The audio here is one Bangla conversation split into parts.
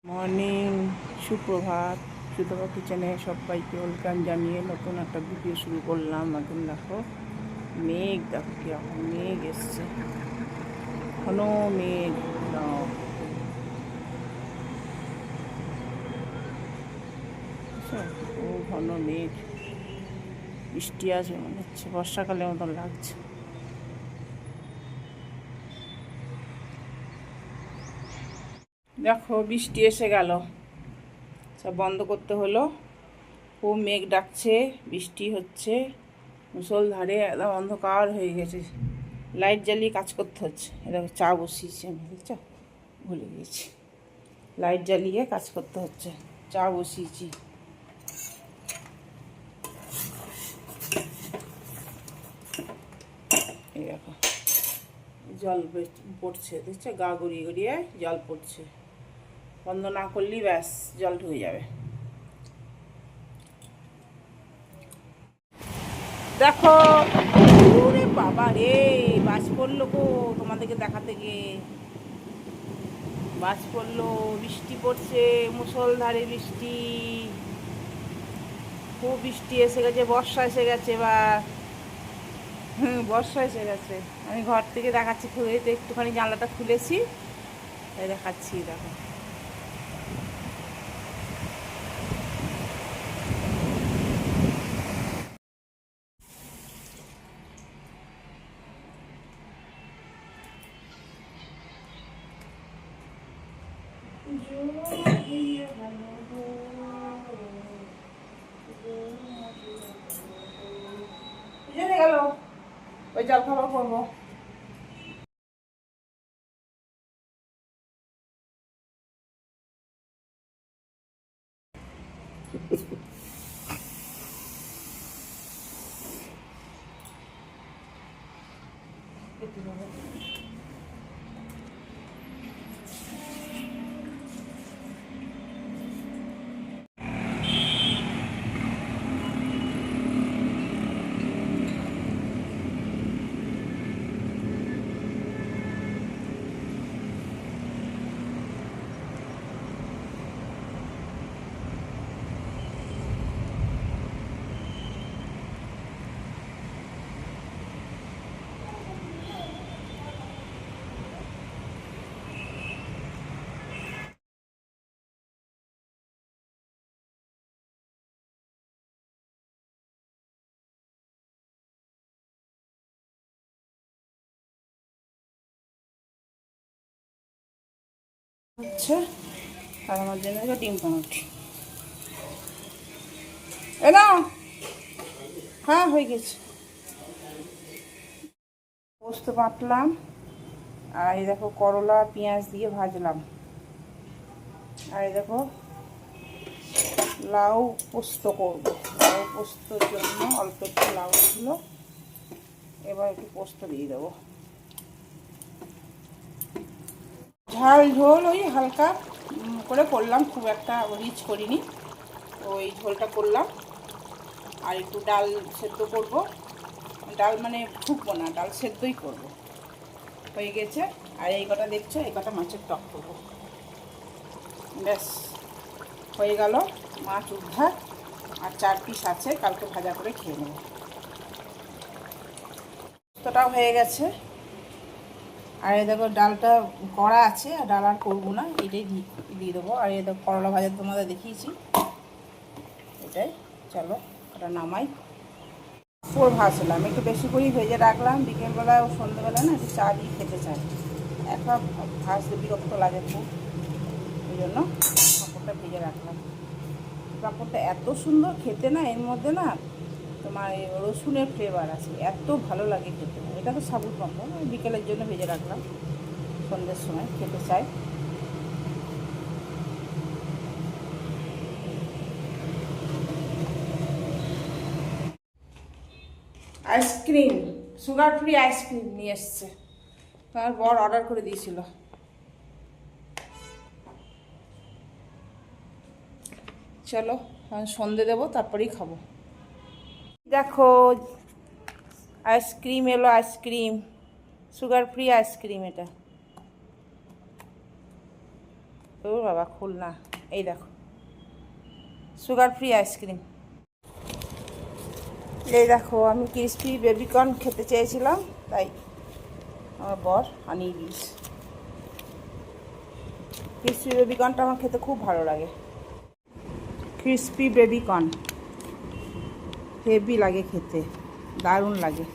মর্নিং, সুপ্রভাত। সুতপা কিচেনে সবাইকে ওয়েলকাম জানিয়ে নতুন একটা ভিডিও শুরু করলাম। এখন দেখো মেঘ, দেখো কিরকম মেঘ এসছে, ঘন মেঘ। ও ঘন মেঘ, বৃষ্টি আসবে মনে হচ্ছে, বর্ষাকালের মতন লাগছে। দেখো বৃষ্টি এসে গেল, সব বন্ধ করতে হলো। খুব মেঘ ডাকছে, বৃষ্টি হচ্ছে মুষলধারে, একদম অন্ধকার হয়ে গেছে। লাইট জ্বালিয়ে কাজ করতে হচ্ছে। এরকম চা বসিয়েছি আমি, বুঝছো, ভুলে গিয়েছি। লাইট জ্বালিয়ে কাজ করতে হচ্ছে, চা বসিয়েছি। এই দেখো জল পড়ছে, দেখছো, গা গড়িয়ে গড়িয়ে জল পড়ছে। বন্ধ না করলেই ব্যাস জল ঢুকে যাবে। দেখো, ওরে বাবা রে, বাজ পড়লো গো, তোমাদেরকে দেখাতে গিয়ে বাজ পড়লো। বৃষ্টি পড়ছে, মুষলধারে বৃষ্টি, খুব বৃষ্টি এসে গেছে, বর্ষা এসে গেছে এবার। বর্ষা এসে গেছে। আমি ঘর থেকে দেখাচ্ছি, খুলে একটুখানি জানলাটা খুলেছি, তাই দেখাচ্ছি। দেখো গেল, ওই জল খাবার করবো। হচ্ছে, আর আমার জন্য ডিম পাউরুটি। এ না, হ্যাঁ হয়ে গেছে। পোস্ত বাটলাম, আর এই দেখো করলা পেঁয়াজ দিয়ে ভাজলাম। আর এই দেখো লাউ পোস্ত করবো। লাউ পোস্তর জন্য অল্প একটু লাউ ছিল, এবার একটু পোস্ত দিয়ে দেবো। ঝাল ঝোল ওই হালকা করে করলাম, খুব একটা রিচ করিনি, ওই ঝোলটা করলাম। আর একটু ডাল সেদ্ধ করব, ডাল মানে ফুটবো না, ডাল সেদ্ধই করব। হয়ে গেছে। আর এই কটা দেখছো, এই কটা মাছের টক করবো, ব্যাস হয়ে গেল। মাছ উদ্ধার, আর 4 পিস আছে, কালকে ভাজা করে খেয়ে নেব। পোস্তটাও হয়ে গেছে। আর এই দেখো ডালটা করা আছে, আর ডাল আর করবো না, এটাই দিয়ে দেবো। আর এই দেখো করলা ভাজা তোমাদের দেখিয়েছি, এটাই। চলো ওটা নামাই। পুরো ভাজলাম, একটু বেশি করেই ভেজে রাখলাম, বিকেলবেলা ও সন্ধ্যেবেলা না একটু চা দিয়ে খেতে চাই। একটা ভাজতে বিরক্ত লাগে খুব, ওই জন্য পাঁপড়টা ভেজে রাখলাম। পাঁপড়টা এত সুন্দর খেতে না, এর মধ্যে না তোমার রসুনের ফ্লেভার আছে, এত ভালো লাগে খেতে। এটা তো সাবুত পাঁপড়, বিকেলের জন্য ভেজে রাখলাম, সন্ধ্যের সময় খেতে চাই। আইসক্রিম, সুগার ফ্রি আইসক্রিম নিয়ে এসছে, তার বর অর্ডার করে দিয়েছিল। চলো সন্ধে দেবো, তারপরেই খাবো। দেখো আইসক্রিম এলো, আইসক্রিম, সুগার ফ্রি আইসক্রিম এটা। ও বাবা খুলনা, এই দেখো সুগার ফ্রি আইসক্রিম। এই দেখো আমি ক্রিসপি বেবিকর্ন খেতে চেয়েছিলাম, তাই আমার বর আনিয়ে দিয়েছে। ক্রিসপি বেবিকর্নটা আমার খেতে খুব ভালো লাগে। ক্রিসপি বেবিকর্ন হেভি লাগে খেতে, দারুণ লাগে।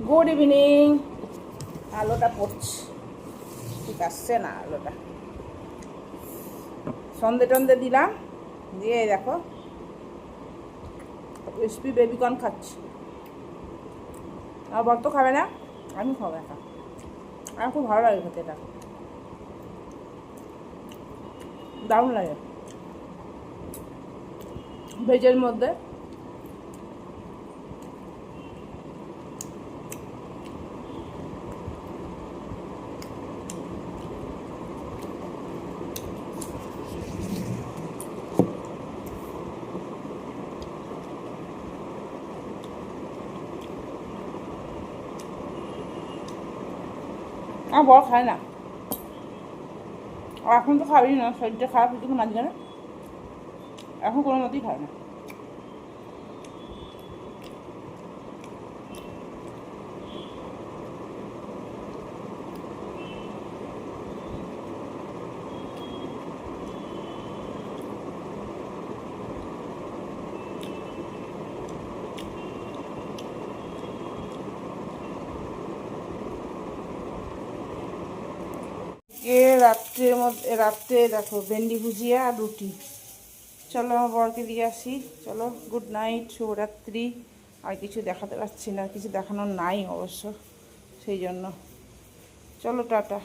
Good evening. আলোটা পড়ছে, ঠিক আসছে না আলোটা। সন্ধে টন্ধে দিলাম, দিয়ে দেখো ক্রিসপি বেবিকর্ন খাচ্ছি। আমার বর তো খাবে না, আমি খাবো একা। আমার খুব ভালো লাগে খেতে, এটা দারুণ লাগে। ভেজের মধ্যে আমার বর খায় না, আর এখন তো খাবেই না, শরীরটা খারাপ হচ্ছে মাঝখানে, এখন কোনো মতেই খায় না। রাত্রে দেখো ভেন্ডি ভুজিয়া আর রুটি। চলো আমার বরকে দিয়ে আসি, চলো। গুড নাইট, শুভরাত্রি। আর কিছু দেখাতে পারছি না, কিছু দেখানোর নাই অবশ্য, সেই জন্য চলো টাটা।